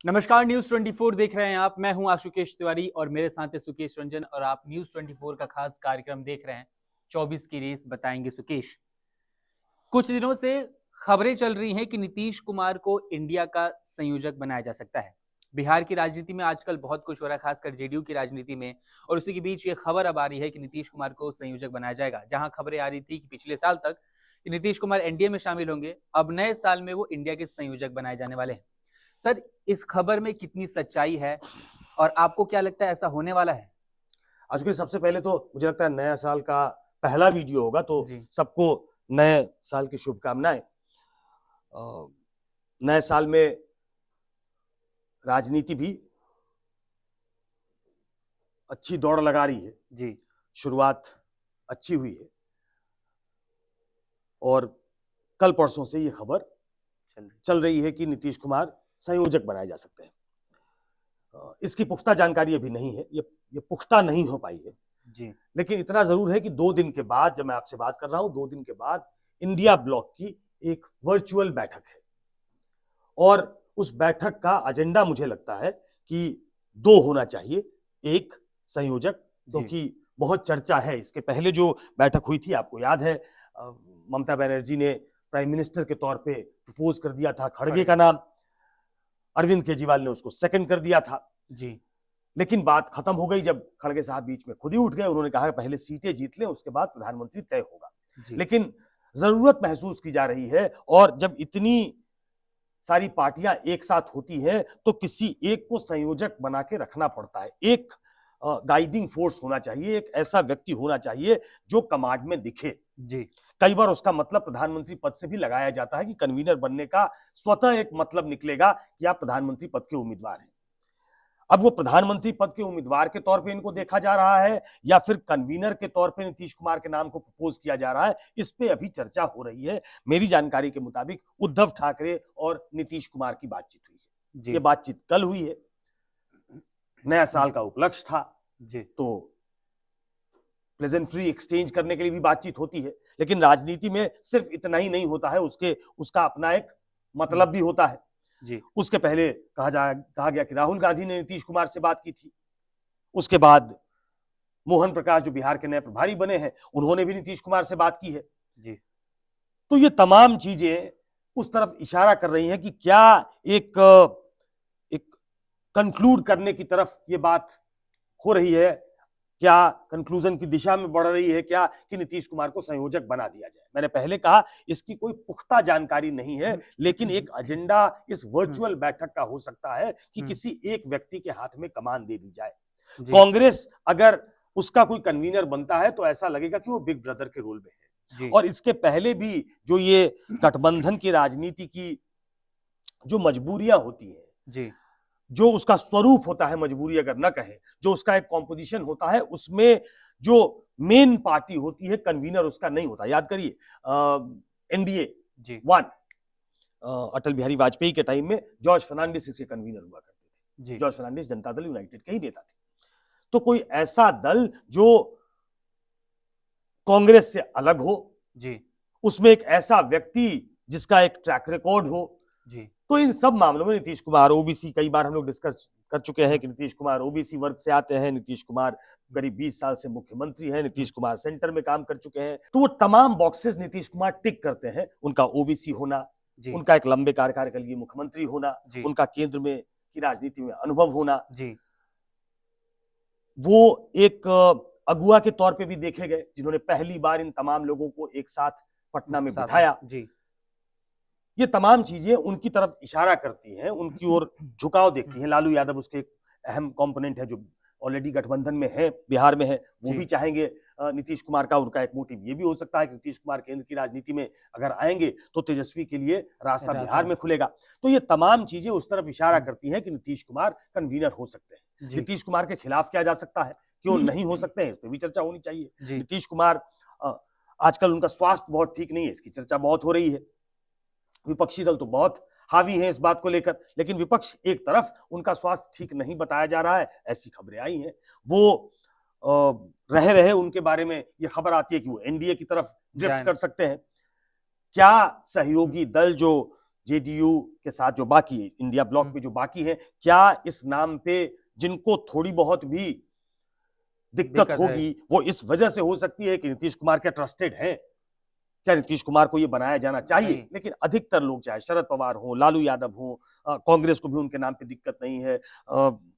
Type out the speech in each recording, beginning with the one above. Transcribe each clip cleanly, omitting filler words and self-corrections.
नमस्कार, न्यूज 24 देख रहे हैं आप। मैं हूं आशुकेश तिवारी और मेरे साथ है सुकेश रंजन और आप न्यूज 24 का खास कार्यक्रम देख रहे हैं 24 की रेस बताएंगे सुकेश। कुछ दिनों से खबरें चल रही हैं कि नीतीश कुमार को इंडिया का संयोजक बनाया जा सकता है। बिहार की राजनीति में आजकल बहुत कुछ हो रहा है, खासकर जेडीयू की राजनीति में, और उसी के बीच ये खबर अब आ रही है कि नीतीश कुमार को संयोजक बनाया जाएगा। जहां खबरें आ रही थी कि पिछले साल तक कि नीतीश कुमार एनडीए में शामिल होंगे, अब नए साल में वो इंडिया के संयोजक बनाए जाने वाले हैं। सर, इस खबर में कितनी सच्चाई है और आपको क्या लगता है ऐसा होने वाला है? आशुकेश, सबसे पहले तो मुझे लगता है नया साल का पहला वीडियो होगा, तो जी। सबको नए साल की शुभकामनाएं। नए साल में राजनीति भी अच्छी दौड़ लगा रही है। जी। शुरुआत अच्छी हुई है और कल परसों से ये खबर चल रही है कि नीतीश कुमार संयोजक बनाए जा सकते हैं। इसकी पुख्ता जानकारी अभी नहीं है, ये पुख्ता नहीं हो पाई है जी। लेकिन इतना जरूर है कि 2 दिन के बाद, जब मैं आपसे बात कर रहा हूं, 2 दिन के बाद इंडिया ब्लॉक की एक वर्चुअल बैठक है और उस बैठक का एजेंडा मुझे लगता है कि 2 होना चाहिए। एक संयोजक, क्योंकि बहुत चर्चा है। इसके पहले जो बैठक हुई थी, आपको याद है, ममता बनर्जी ने प्राइम मिनिस्टर के तौर पे प्रपोज कर दिया था खड़गे का नाम, अरविंद केजरीवाल ने उसको सेकंड कर दिया था। जी। लेकिन बात खत्म हो गई जब खड़गे साहब बीच में खुद ही उठ गए। उन्होंने कहा पहले सीटें जीत लें, उसके बाद प्रधानमंत्री तय होगा। लेकिन जरूरत महसूस की जा रही है, और जब इतनी सारी पार्टियां एक साथ होती हैं तो किसी एक को संयोजक बना के रखना पड़ता है। एक गाइडिंग फोर्स होना चाहिए, एक ऐसा व्यक्ति होना चाहिए जो कमांड में दिखे। जी। कई बार उसका मतलब प्रधानमंत्री पद से भी लगाया जाता है कि कन्वीनर बनने का स्वतः एक मतलब निकलेगा कि आप प्रधानमंत्री पद के उम्मीदवार हैं। अब वो प्रधानमंत्री पद के उम्मीदवार के तौर पे इनको देखा जा रहा है या फिर कन्वीनर के तौर पे नीतीश कुमार के नाम को प्रपोज किया जा रहा है, इस पे अभी चर्चा हो रही है। मेरी जानकारी के मुताबिक उद्धव ठाकरे और नीतीश कुमार की बातचीत हुई है। ये बातचीत कल हुई है, नया साल का उपलक्ष्य था तो प्लेजेंट्री एक्सचेंज करने के लिए भी बातचीत होती है। लेकिन राजनीति में सिर्फ इतना ही नहीं होता है, उसका अपना एक मतलब भी होता है। उसके पहले कहा गया कि राहुल गांधी ने नीतीश कुमार से बात की थी। उसके बाद मोहन प्रकाश, जो बिहार के नए प्रभारी बने हैं, उन्होंने भी नीतीश कुमार से बात की है। तो ये तमाम चीजें उस तरफ इशारा कर रही हैं कि क्या एक कंक्लूड करने की तरफ ये बात हो रही है, क्या कंक्लूजन की दिशा में बढ़ रही है, क्या कि नीतीश कुमार को संयोजक बना दिया जाए। मैंने पहले कहा इसकी कोई पुख्ता जानकारी नहीं है, लेकिन एक एजेंडा इस वर्चुअल बैठक का हो सकता है कि किसी एक व्यक्ति के हाथ में कमान दे दी जाए। कांग्रेस अगर उसका कोई कन्वीनर बनता है तो ऐसा लगेगा कि वो बिग ब्रदर के रोल में है। और इसके पहले भी जो ये गठबंधन की राजनीति की जो मजबूरियां होती है, जो उसका स्वरूप होता है, मजबूरी अगर न कहे, जो उसका एक कॉम्पोजिशन होता है, उसमें जो मेन पार्टी होती है, कन्वीनर उसका नहीं होता। याद करिए एनडीए 1 अटल बिहारी वाजपेयी के टाइम में जॉर्ज फर्नांडिस इसके कन्वीनर हुआ करते थे। जॉर्ज फर्नांडिस जनता दल यूनाइटेड के ही नेता थे। तो कोई ऐसा दल जो कांग्रेस से अलग हो, उसमें एक ऐसा व्यक्ति जिसका एक ट्रैक रिकॉर्ड हो, तो इन सब मामलों में नीतीश कुमार ओबीसी, कई बार हम लोग डिस्कस कर चुके हैं कि नीतीश कुमार ओबीसी वर्ग से आते हैं, नीतीश कुमार करीब 20 साल से मुख्यमंत्री हैं, नीतीश कुमार सेंटर में काम कर चुके हैं, तो वो तमाम बॉक्सेस नीतीश कुमार टिक करते हैं। उनका ओबीसी होना, उनका एक लंबे कार्यकाल के लिए मुख्यमंत्री होना, उनका केंद्र में की राजनीति में अनुभव होना, वो एक अगुआ के तौर पे भी देखे गए जिन्होंने पहली बार इन तमाम लोगों को एक साथ पटना में बिठाया। ये तमाम चीजें उनकी तरफ इशारा करती हैं, उनकी ओर झुकाव देखती हैं। लालू यादव उसके एक अहम कंपोनेंट है, जो ऑलरेडी गठबंधन में है, बिहार में है, वो भी चाहेंगे नीतीश कुमार का। उनका एक मोटिव ये भी हो सकता है कि नीतीश कुमार केंद्र की राजनीति में अगर आएंगे तो तेजस्वी के लिए रास्ता बिहार में खुलेगा। तो ये तमाम चीजें उस तरफ इशारा करती हैं कि नीतीश कुमार कन्वीनर हो सकते हैं। नीतीश कुमार के खिलाफ किया जा सकता है, क्यों नहीं हो सकते हैं, इस पर भी चर्चा होनी चाहिए। नीतीश कुमार आजकल उनका स्वास्थ्य बहुत ठीक नहीं है, इसकी चर्चा बहुत हो रही है। विपक्षी दल तो बहुत हावी हैं इस बात को लेकर, लेकिन विपक्ष एक तरफ उनका स्वास्थ्य ठीक नहीं बताया जा रहा है, ऐसी खबरें आई हैं। वो रहे उनके बारे में ये खबर आती है कि वो एनडीए की तरफ ड्रिफ्ट कर सकते हैं। क्या सहयोगी दल जो जेडीयू के साथ जो बाकी है, इंडिया ब्लॉक में जो बाकी है, क्या इस नाम पे जिनको थोड़ी बहुत भी दिक्कत होगी वो इस वजह से हो सकती है कि नीतीश कुमार के ट्रस्टेड हैं? क्या नीतीश कुमार को ये बनाया जाना चाहिए? लेकिन अधिकतर लोग, चाहे शरद पवार हो, लालू यादव हो, कांग्रेस को भी उनके नाम पे दिक्कत नहीं है।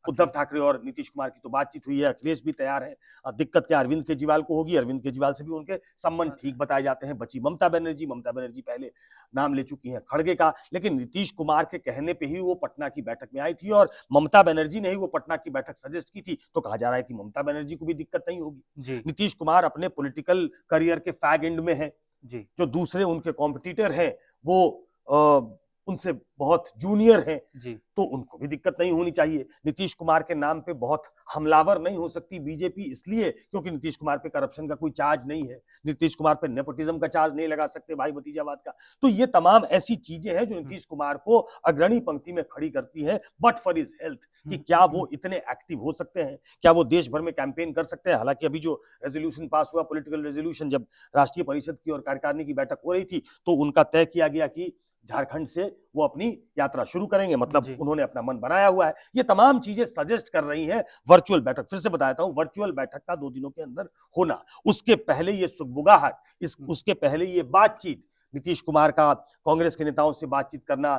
उद्धव ठाकरे और नीतीश कुमार की तो बातचीत हुई है, अखिलेश भी तैयार है। दिक्कत क्या अरविंद केजरीवाल को होगी? अरविंद केजरीवाल से भी उनके संबंध ठीक बताए जाते हैं। बची ममता बनर्जी पहले नाम ले चुकी हैं खड़गे का, लेकिन नीतीश कुमार के कहने पे ही वो पटना की बैठक में आई थी और ममता बनर्जी ने ही वो पटना की बैठक सजेस्ट की थी, तो कहा जा रहा है कि ममता बनर्जी को भी दिक्कत नहीं होगी। नीतीश कुमार अपने पॉलिटिकल करियर के फैग एंड में है जी। जो दूसरे उनके कॉम्पिटिटर हैं वो उनसे बहुत जूनियर हैं जी, तो उनको भी दिक्कत नहीं होनी चाहिए। नीतीश कुमार के नाम पे बहुत हमलावर नहीं हो सकती बीजेपी, इसलिए क्योंकि नीतीश कुमार पे करप्शन का कोई चार्ज नहीं है, नीतीश कुमार पे नेपोटिज्म का चार्ज नहीं लगा सकते भाई भतीजावाद का। तो ये तमाम ऐसी चीजें हैं जो नीतीश कुमार को अग्रणी पंक्ति में खड़ी करती है, बट फॉर हिज हेल्थ, कि क्या वो इतने एक्टिव हो सकते हैं, क्या वो देश भर में कैंपेन कर सकते हैं। हालांकि अभी जो रेजोल्यूशन पास हुआ, पॉलिटिकल रेजोल्यूशन, जब राष्ट्रीय परिषद की और कार्यकारिणी की बैठक हो रही थी तो उनका तय किया गया कि झारखंड से वो अपनी यात्रा शुरू करेंगे, मतलब उन्होंने अपना मन बनाया हुआ है। ये तमाम चीजें सजेस्ट कर रही हैं वर्चुअल बैठक। फिर से बताता हूं, वर्चुअल बैठक का 2 दिनों के अंदर होना, उसके पहले ये सुगबुगाहट, उसके पहले ये बातचीत, नीतीश कुमार का कांग्रेस के नेताओं से बातचीत करना,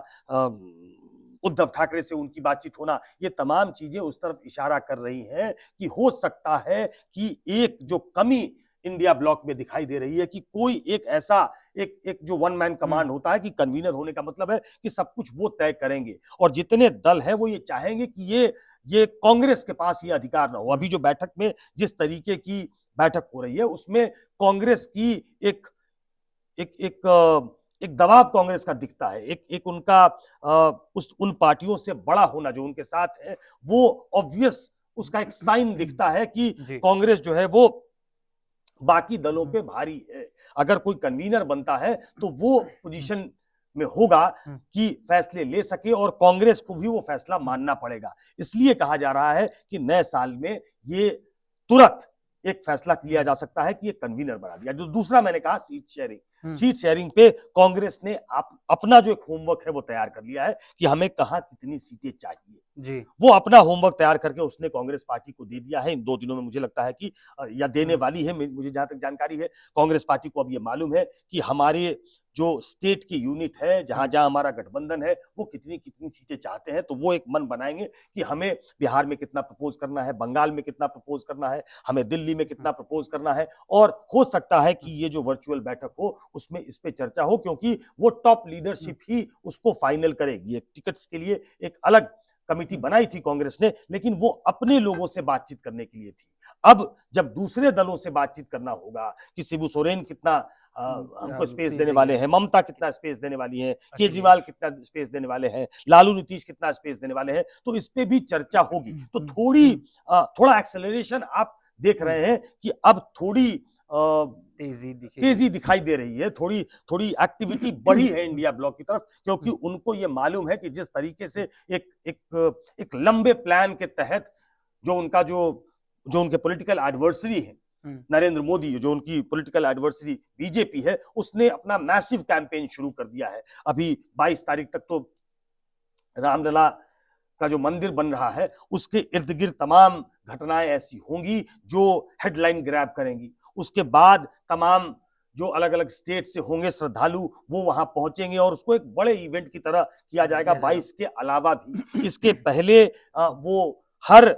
उद्धव ठाकरे से उनकी बातचीत होना, ये तमाम चीजें उस तरफ इशारा कर रही हैं कि हो सकता है कि एक जो कमी इंडिया ब्लॉक में दिखाई दे रही है कि कोई एक ऐसा एक जो वन मैन कमांड होता है, कि कन्वीनर होने का मतलब है कि सब कुछ वो तय करेंगे, और जितने दल है वो ये चाहेंगे कि ये कांग्रेस के पास ये अधिकार ना हो। अभी जो बैठक में जिस तरीके की बैठक हो रही है उसमें कांग्रेस की एक दबाव कांग्रेस का दिखता है, एक उनका उन पार्टियों से बड़ा होना जो उनके साथ है, वो ऑब्वियस उसका एक साइन दिखता है कि कांग्रेस जो है वो बाकी दलों पे भारी है। अगर कोई कन्वीनर बनता है तो वो पोजीशन में होगा कि फैसले ले सके, और कांग्रेस को भी वो फैसला मानना पड़ेगा। इसलिए कहा जा रहा है कि नए साल में ये तुरंत एक फैसला लिया जा सकता है कि ये कन्वीनर बना दिया। जो दूसरा मैंने कहा, सीट शेयरिंग पे कांग्रेस ने अपना जो एक होमवर्क है वो तैयार कर लिया है कि हमें कहां कितनी सीटें चाहिए जी। वो अपना होमवर्क तैयार करके उसने कांग्रेस पार्टी को दे दिया है इन 2 दिनों में। मुझे लगता है कि या देने वाली है, मुझे जहां तक जानकारी है कांग्रेस पार्टी को अब ये मालूम है कि हमारे जो स्टेट की यूनिट है, जहां जहां हमारा गठबंधन है, वो कितनी कितनी सीटें चाहते हैं। तो वो एक मन बनाएंगे कि हमें बिहार में कितना प्रपोज करना है, बंगाल में कितना प्रपोज करना है, हमें दिल्ली में कितना प्रपोज करना है, और हो सकता है कि ये जो वर्चुअल बैठक हो उसमें इस पे चर्चा हो, क्योंकि वो टॉप लीडरशिप ही उसको फाइनल करेगी। टिकट्स के लिए एक अलग कमिटी बनाई थी कांग्रेस ने, लेकिन वो अपने लोगों से बातचीत करने के लिए थी। अब जब दूसरे दलों से बातचीत करना होगा कि शिबू सोरेन कितना हमको स्पेस देने वाले हैं, ममता कितना स्पेस देने वाली है, केजरीवाल कितना स्पेस देने वाले हैं, लालू नीतीश कितना स्पेस देने वाले हैं, तो इस पे भी चर्चा होगी। तो थोड़ा एक्सेलरेशन आप देख रहे हैं कि अब थोड़ी तेजी दिखाई दे रही है, थोड़ी एक्टिविटी बढ़ी है इंडिया ब्लॉक की तरफ, क्योंकि उनको ये मालूम है कि जिस तरीके से एक लंबे प्लान के तहत जो उनके पॉलिटिकल एडवर्सरी है नरेंद्र मोदी, जो उनकी पॉलिटिकल एडवर्सरी बीजेपी है, उसने अपना मैसिव कैंपेन शुरू कर दिया है। अभी 22 तारीख तक तो रामलला का जो मंदिर बन रहा है उसके इर्द गिर्द तमाम घटनाएं ऐसी होंगी जो हेडलाइन ग्रैब करेंगी। उसके बाद तमाम जो अलग अलग स्टेट से होंगे श्रद्धालु वो वहां पहुंचेंगे और उसको एक बड़े इवेंट की तरह किया जाएगा। 22 के अलावा भी इसके पहले वो हर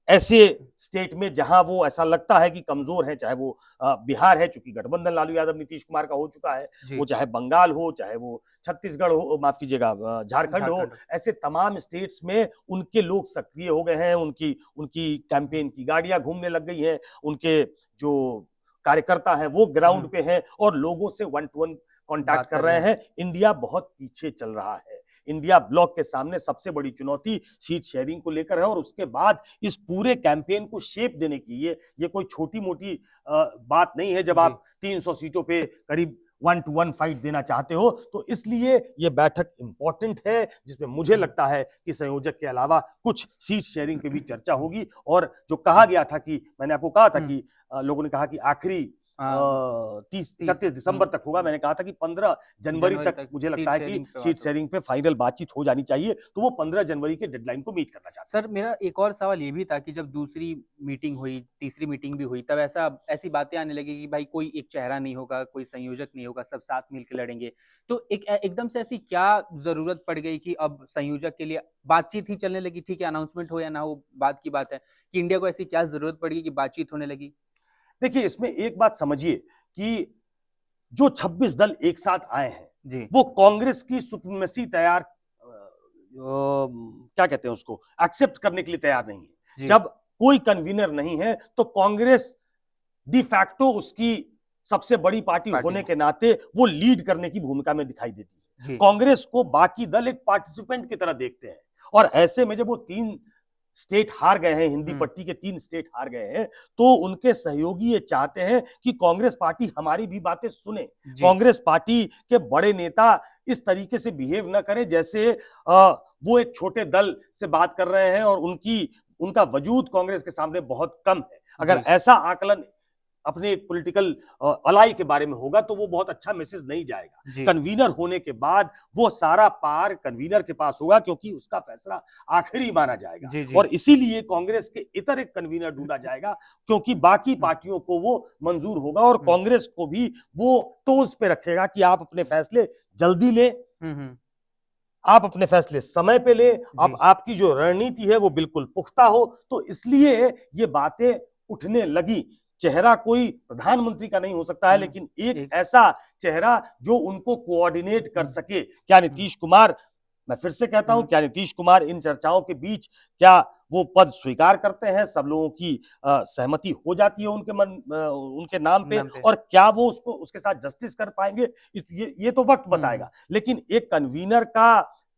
ऐसे स्टेट में जहां वो ऐसा लगता है कि कमजोर है, चाहे वो बिहार है, चूंकि गठबंधन लालू यादव नीतीश कुमार का हो चुका है, वो चाहे बंगाल हो, चाहे वो छत्तीसगढ़ हो, माफ कीजिएगा झारखंड हो, ऐसे तमाम स्टेट्स में उनके लोग सक्रिय हो गए हैं। उनकी कैंपेन की गाड़ियां घूमने लग गई हैं, उनके जो कार्यकर्ता हैं वो ग्राउंड पे हैं और लोगों से 1-to-1 कॉन्टैक्ट कर रहे हैं। इंडिया बहुत पीछे चल रहा है। इंडिया ब्लॉक के सामने सबसे बड़ी चुनौती सीट शेयरिंग को लेकर है, और उसके बाद इस पूरे कैंपेन को शेप देने की ये कोई छोटी मोटी बात नहीं है। जब आप 300 सीटों पे करीब 1-to-1 फाइट देना चाहते हो, तो इसलिए ये बैठक इंपॉर्टेंट है, जिसमें मुझे लगता है कि संयोजक के अलावा कुछ सीट शेयरिंग पे भी चर्चा होगी। और जो कहा गया था कि मैंने आपको कहा था कि लोगों ने कहा कि आखिरी हाँ, 31 दिसंबर तक होगा। मैंने कहा था कि 15 जनवरी तक मुझे लगता है कि सीट शेयरिंग पे फाइनल बातचीत हो जानी चाहिए, तो वो 15 जनवरी के डेडलाइन को मीट करना चाहते हैं। सर मेरा एक और सवाल ये भी था कि जब दूसरी मीटिंग हुई, तीसरी मीटिंग भी हुई, तब ऐसी बातें आने लगी कि भाई कोई एक चेहरा नहीं होगा, कोई संयोजक नहीं होगा, सब साथ मिलकर लड़ेंगे। तो एकदम से ऐसी क्या जरूरत पड़ गई कि अब संयोजक के लिए बातचीत ही चलने लगी? ठीक है, अनाउंसमेंट हो या ना हो बात की बात है, कि इंडिया को ऐसी क्या जरूरत पड़ गई कि बातचीत होने लगी? देखिए, इसमें एक बात समझिए कि जो 26 दल एक साथ आए हैं जी, वो कांग्रेस की सुप्रीमेसी तैयार क्या कहते हैं उसको, एक्सेप्ट करने के लिए तैयार नहीं है। जी, जब कोई कन्वीनर नहीं है तो कांग्रेस डी फैक्टो उसकी सबसे बड़ी पार्टी होने के नाते वो लीड करने की भूमिका में दिखाई देती है। जी, कांग्रेस को बाकी दल एक पार्टिसिपेंट की तरह देखते हैं, और ऐसे में जब वो 3 स्टेट हार गए हैं, हिंदी पट्टी के 3 स्टेट हार गए हैं, तो उनके सहयोगी ये चाहते हैं कि कांग्रेस पार्टी हमारी भी बातें सुने। जी, कांग्रेस पार्टी के बड़े नेता इस तरीके से बिहेव न करें जैसे वो एक छोटे दल से बात कर रहे हैं और उनका वजूद कांग्रेस के सामने बहुत कम है। अगर जी, ऐसा आकलन अपने एक पॉलिटिकल अलाई के बारे में होगा तो वो बहुत अच्छा मैसेज नहीं जाएगा। जी, कन्वीनर होने के बाद वो सारा पार कन्वीनर के पास होगा, क्योंकि उसका फैसला आखिरी माना जाएगा। जी, जी, और इसीलिए कांग्रेस के इतर एक कन्वीनर ढूंढा जाएगा, क्योंकि बाकी पार्टियों को वो मंजूर होगा और कांग्रेस को भी वो टोज पे रखेगा कि आप अपने फैसले जल्दी ले, आप अपने फैसले समय पे ले, अब आपकी जो रणनीति है वो बिल्कुल पुख्ता हो। तो इसलिए ये बातें उठने लगी। चेहरा कोई प्रधानमंत्री का नहीं हो सकता है, लेकिन एक ऐसा चेहरा जो उनको कोऑर्डिनेट कर सके। क्या नीतीश कुमार, मैं फिर से कहता हूं, क्या नीतीश कुमार इन चर्चाओं के बीच क्या वो पद स्वीकार करते हैं? सब लोगों की सहमति हो जाती है उनके नाम पे, और क्या वो उसके साथ जस्टिस कर पाएंगे, ये तो वक्त बताएगा। लेकिन एक कन्वीनर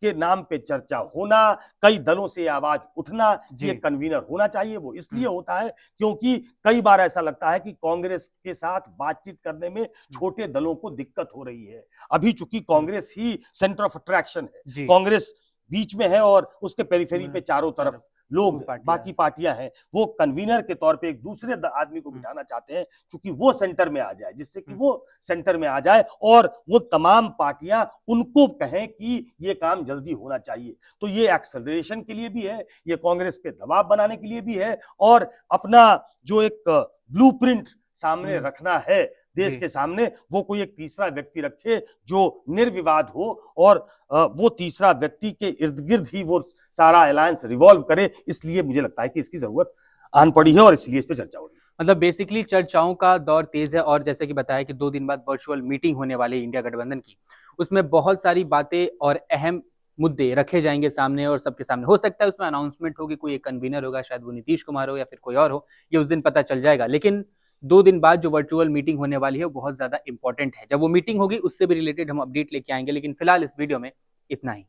के नाम पे चर्चा होना, कई दलों से आवाज उठना, ये कन्वीनर होना चाहिए। वो इसलिए होता है क्योंकि कई बार ऐसा लगता है कि कांग्रेस के साथ बातचीत करने में छोटे दलों को दिक्कत हो रही है। अभी चूंकि कांग्रेस ही सेंटर ऑफ अट्रैक्शन है, कांग्रेस बीच में है और उसके पेरिफेरी पे चारों तरफ लोग, बाकी पार्टियां हैं, वो कन्वीनर के तौर पे एक दूसरे आदमी को बिठाना चाहते हैं, क्योंकि वो सेंटर में आ जाए, जिससे कि वो सेंटर में आ जाए और वो तमाम पार्टियां उनको कहें कि ये काम जल्दी होना चाहिए। तो ये एक्सेलरेशन के लिए भी है, ये कांग्रेस पे दबाव बनाने के लिए भी है, और अपना जो एक ब्लूप्रिंट सामने रखना है देश के सामने, वो कोई एक तीसरा व्यक्ति रखे जो निर्विवाद हो, और वो तीसरा व्यक्ति के इर्द गिर्द ही वो सारा अलायंस रिवॉल्व करे। इसलिए मुझे लगता है कि इसकी जरूरत आन पड़ी है और इसलिए इस पर चर्चा हो रही है। मतलब बेसिकली चर्चाओं का दौर तेज है, और जैसे कि बताया कि 2 दिन बाद वर्चुअल मीटिंग होने वाली है इंडिया गठबंधन की, उसमें बहुत सारी बातें और अहम मुद्दे रखे जाएंगे सामने, और सबके सामने हो सकता है उसमें अनाउंसमेंट होगी, कोई एक कन्वीनर होगा, शायद वो नीतीश कुमार हो या फिर कोई और हो, ये उस दिन पता चल जाएगा। लेकिन 2 दिन बाद जो वर्चुअल मीटिंग होने वाली है वो बहुत ज्यादा इंपॉर्टेंट है। जब वो मीटिंग होगी उससे भी रिलेटेड हम अपडेट लेके आएंगे, लेकिन फिलहाल इस वीडियो में इतना ही।